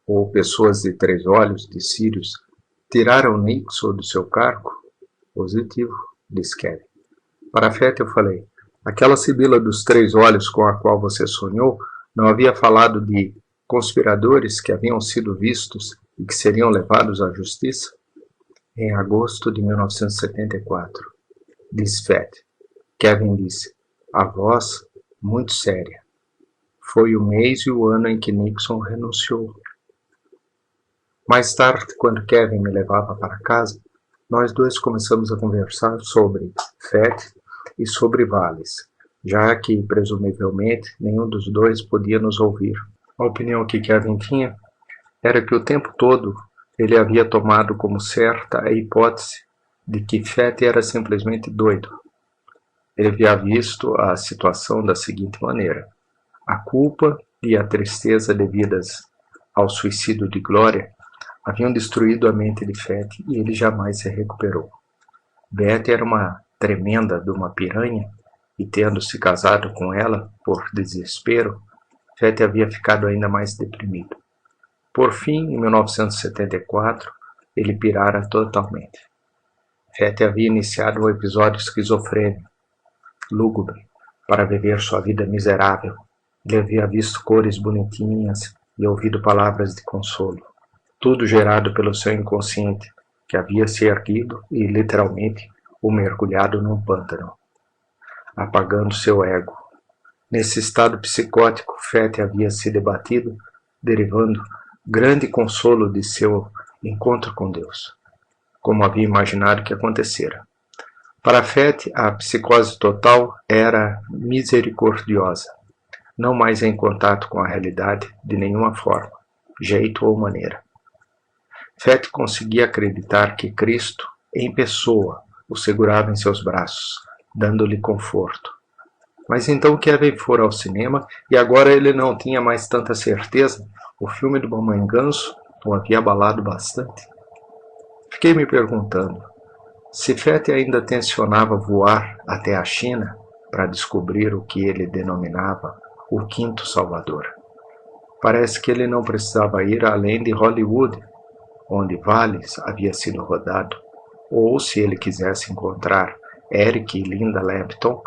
ou pessoas de 3 olhos, de Sirius, tiraram Nixon do seu cargo? Positivo, disse Kevin. Para Fett eu falei, aquela sibila dos 3 olhos com a qual você sonhou não havia falado de conspiradores que haviam sido vistos e que seriam levados à justiça? Em agosto de 1974, disse Fett. Kevin disse, a voz muito séria. Foi o mês e o ano em que Nixon renunciou. Mais tarde, quando Kevin me levava para casa, nós dois começamos a conversar sobre Fett e sobre Valles, já que, presumivelmente, nenhum dos dois podia nos ouvir. A opinião que Kevin tinha era que o tempo todo ele havia tomado como certa a hipótese de que Fett era simplesmente doido. Ele havia visto a situação da seguinte maneira. A culpa e a tristeza devidas ao suicídio de Gloria haviam destruído a mente de Fett e ele jamais se recuperou. Betty era uma tremenda de uma piranha e, tendo se casado com ela por desespero, Fett havia ficado ainda mais deprimido. Por fim, em 1974, ele pirara totalmente. Fett havia iniciado um episódio esquizofrênico, lúgubre, para viver sua vida miserável. Ele havia visto cores bonitinhas e ouvido palavras de consolo. Tudo gerado pelo seu inconsciente, que havia se erguido e, literalmente, o mergulhado num pântano, apagando seu ego. Nesse estado psicótico, Fett havia se debatido, derivando grande consolo de seu encontro com Deus, como havia imaginado que acontecera. Para Fett, a psicose total era misericordiosa, não mais em contato com a realidade de nenhuma forma, jeito ou maneira. Fett conseguia acreditar que Cristo, em pessoa, o segurava em seus braços, dando-lhe conforto. Mas então Kevin fora ao cinema e agora ele não tinha mais tanta certeza. O filme do Mamãe Ganso o havia abalado bastante. Fiquei me perguntando, se Fett ainda tensionava voar até a China para descobrir o que ele denominava o Quinto Salvador. Parece que ele não precisava ir além de Hollywood, onde Valles havia sido rodado, ou se ele quisesse encontrar Eric e Linda Lampton,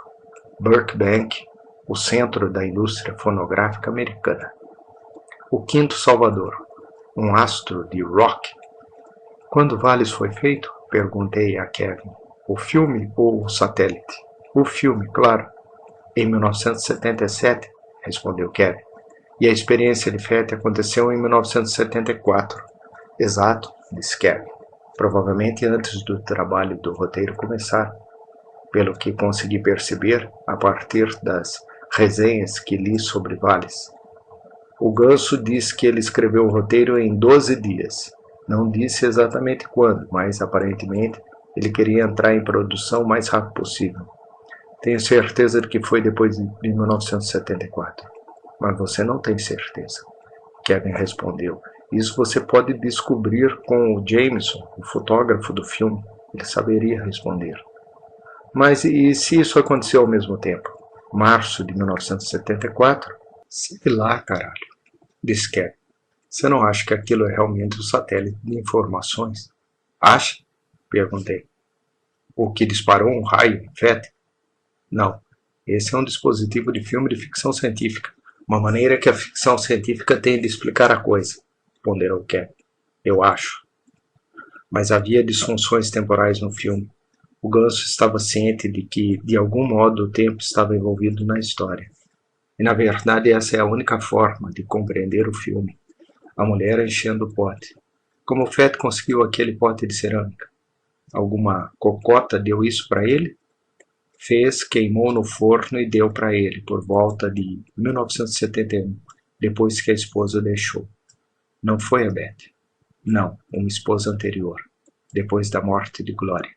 Burbank, o centro da indústria fonográfica americana. O Quinto Salvador, um astro de rock. Quando Valles foi feito? Perguntei a Kevin. O filme ou o satélite? O filme, claro. Em 1977, respondeu Kevin. E a experiência de Fett aconteceu em 1974. Exato, disse Kevin. Provavelmente antes do trabalho do roteiro começar. Pelo que consegui perceber a partir das resenhas que li sobre Valis. O Ganso diz que ele escreveu o roteiro em 12 dias. Não disse exatamente quando, mas aparentemente ele queria entrar em produção o mais rápido possível. Tenho certeza de que foi depois de 1974. Mas você não tem certeza. Kevin respondeu. Isso você pode descobrir com o Jameson, o fotógrafo do filme. Ele saberia responder. Mas e se isso aconteceu ao mesmo tempo? Março de 1974? Sei lá, caralho, disse Kevin. Você não acha que aquilo é realmente um satélite de informações? Acha? Perguntei. O que disparou um raio em Fett? Não. Esse é um dispositivo de filme de ficção científica. Uma maneira que a ficção científica tem de explicar a coisa, ponderou Kevin. Eu acho. Mas havia disfunções temporais no filme. O Ganso estava ciente de que, de algum modo, o tempo estava envolvido na história. E, na verdade, essa é a única forma de compreender o filme. A mulher enchendo o pote. Como o Fett conseguiu aquele pote de cerâmica? Alguma cocota deu isso para ele? Fez, queimou no forno e deu para ele, por volta de 1971, depois que a esposa deixou. Não foi a Beth. Não, uma esposa anterior, depois da morte de Glória.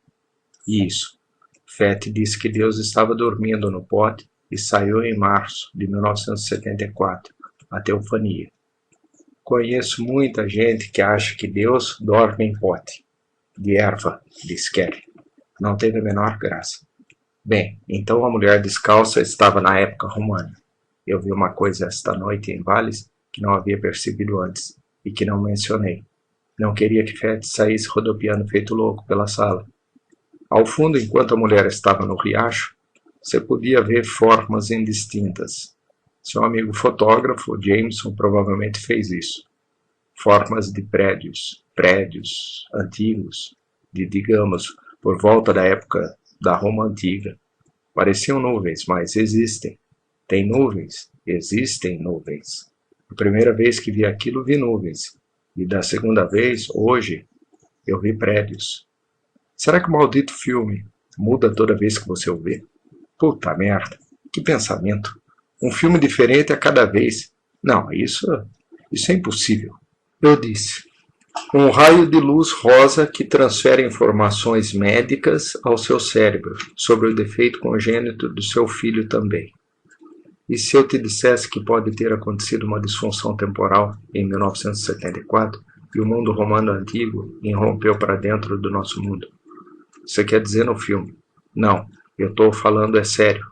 Isso. Fett disse que Deus estava dormindo no pote e saiu em março de 1974, a teofania. Conheço muita gente que acha que Deus dorme em pote. De erva, disse Kevin. Não teve a menor graça. Bem, então a mulher descalça estava na época romana. Eu vi uma coisa esta noite em Valis que não havia percebido antes e que não mencionei. Não queria que Fett saísse rodopiando feito louco pela sala. Ao fundo, enquanto a mulher estava no riacho, você podia ver formas indistintas. Seu amigo fotógrafo, Jameson, provavelmente fez isso. Formas de prédios antigos, digamos, por volta da época da Roma Antiga. Pareciam nuvens, mas existem. Tem nuvens? Existem nuvens. A primeira vez que vi aquilo, vi nuvens. E da segunda vez, hoje, eu vi prédios. Será que o maldito filme muda toda vez que você o vê? Puta merda, que pensamento. Um filme diferente a cada vez. Não, isso é impossível. Eu disse. Um raio de luz rosa que transfere informações médicas ao seu cérebro sobre o defeito congênito do seu filho também. E se eu te dissesse que pode ter acontecido uma disfunção temporal em 1974 e o mundo romano antigo irrompeu para dentro do nosso mundo? Você quer dizer no filme? Não, eu estou falando é sério.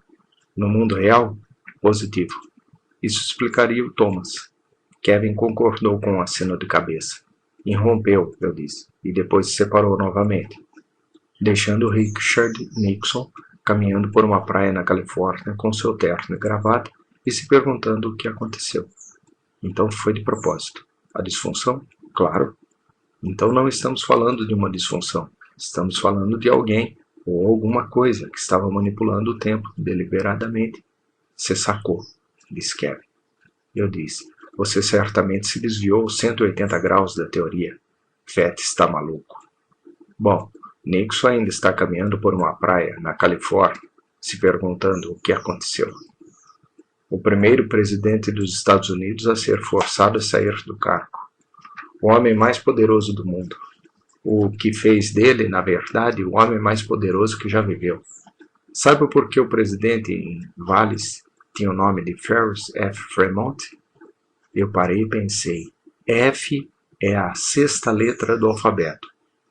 No mundo real? Positivo. Isso explicaria o Thomas. Kevin concordou com um aceno de cabeça. Irrompeu, eu disse, e depois se separou novamente, deixando Richard Nixon caminhando por uma praia na Califórnia com seu terno e gravata e se perguntando o que aconteceu. Então foi de propósito. A disfunção? Claro. Então não estamos falando de uma disfunção. Estamos falando de alguém ou alguma coisa que estava manipulando o tempo deliberadamente. Você sacou, disse Kevin. Eu disse, você certamente se desviou 180 graus da teoria. Fett está maluco. Bom, Nixon ainda está caminhando por uma praia na Califórnia, se perguntando o que aconteceu. O primeiro presidente dos Estados Unidos a ser forçado a sair do cargo. O homem mais poderoso do mundo. O que fez dele, na verdade, o homem mais poderoso que já viveu. Sabe por que o presidente em Valis tinha o nome de Ferris F. Fremont? Eu parei e pensei. F é a sexta letra do alfabeto.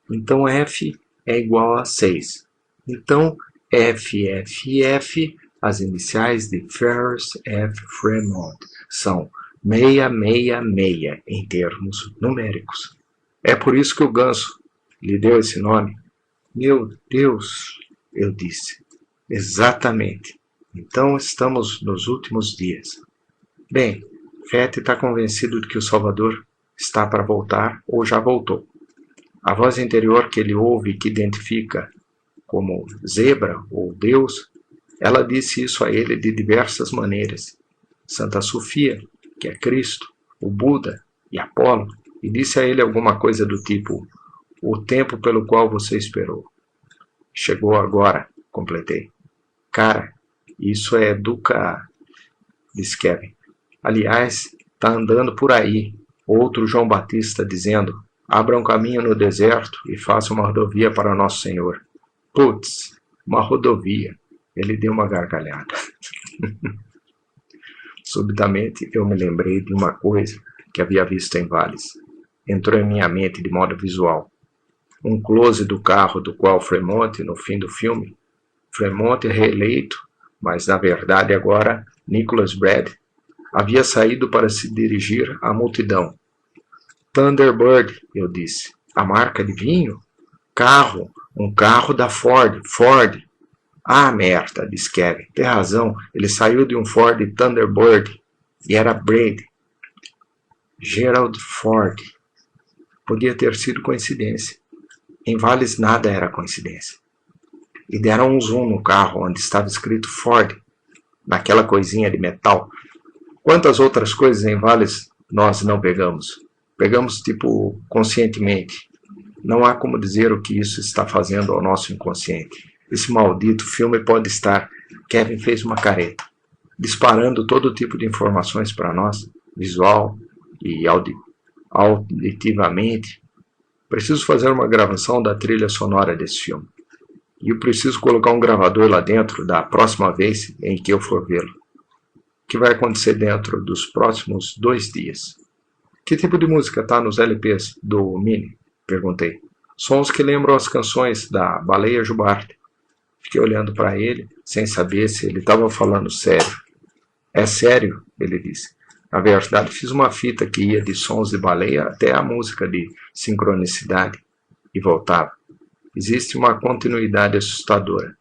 Então F é igual a 6. Então FFF, as iniciais de Ferris F. Fremont, são 666 em termos numéricos. É por isso que o Ganso lhe deu esse nome. Meu Deus, eu disse. Exatamente. Então estamos nos últimos dias. Bem, Fett está convencido de que o Salvador está para voltar ou já voltou. A voz interior que ele ouve e que identifica como zebra ou Deus, ela disse isso a ele de diversas maneiras. Santa Sofia, que é Cristo, o Buda e Apolo, e disse a ele alguma coisa do tipo: o tempo pelo qual você esperou. Chegou agora, completei. Cara, isso é Duca, disse Kevin. Aliás, tá andando por aí outro João Batista dizendo: abra um caminho no deserto e faça uma rodovia para Nosso Senhor. Putz, uma rodovia. Ele deu uma gargalhada. Subitamente eu me lembrei de uma coisa que havia visto em Vales. Entrou em minha mente de modo visual. Um close do carro do qual Fremont, no fim do filme, Fremont reeleito, mas na verdade agora Nicholas Brad, havia saído para se dirigir à multidão. Thunderbird, eu disse. A marca de vinho? Carro, um carro da Ford. Ford. Ah, merda, disse Kevin. Tem razão, ele saiu de um Ford Thunderbird e era Brady. Gerald Ford. Podia ter sido coincidência. Em Vales nada era coincidência. E deram um zoom no carro onde estava escrito Ford, naquela coisinha de metal. Quantas outras coisas em Vales nós não pegamos? Pegamos tipo conscientemente. Não há como dizer o que isso está fazendo ao nosso inconsciente. Esse maldito filme pode estar, Kevin fez uma careta, disparando todo tipo de informações para nós, visual e auditivamente. Preciso fazer uma gravação da trilha sonora desse filme. E eu preciso colocar um gravador lá dentro da próxima vez em que eu for vê-lo. O que vai acontecer dentro dos próximos 2 dias? Que tipo de música está nos LPs do Mini? Perguntei. Sons que lembram as canções da Baleia Jubarte. Fiquei olhando para ele, sem saber se ele estava falando sério. É sério, ele disse. Na verdade, fiz uma fita que ia de sons de baleia até a música de sincronicidade e voltava. Existe uma continuidade assustadora.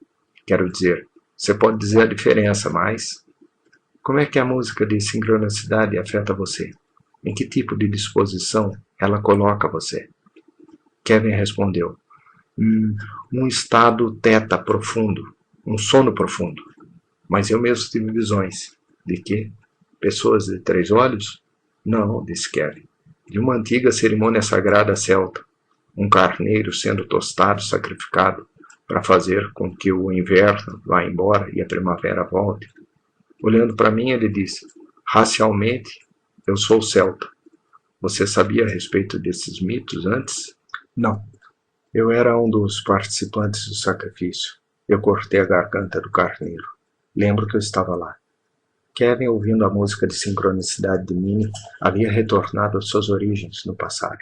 Quero dizer, você pode dizer a diferença, mas... Como é que a música de sincronicidade afeta você? Em que tipo de disposição ela coloca você? Kevin respondeu. Um estado teta profundo, um sono profundo. Mas eu mesmo tive visões. De quê? Pessoas de 3 olhos? Não, disse Kevin. De uma antiga cerimônia sagrada celta. Um carneiro sendo tostado, sacrificado, para fazer com que o inverno vá embora e a primavera volte. Olhando para mim, ele disse, racialmente, eu sou celta. Você sabia a respeito desses mitos antes? Não. Eu era um dos participantes do sacrifício. Eu cortei a garganta do carneiro. Lembro que eu estava lá. Kevin, ouvindo a música de sincronicidade de Minnie, havia retornado às suas origens no passado.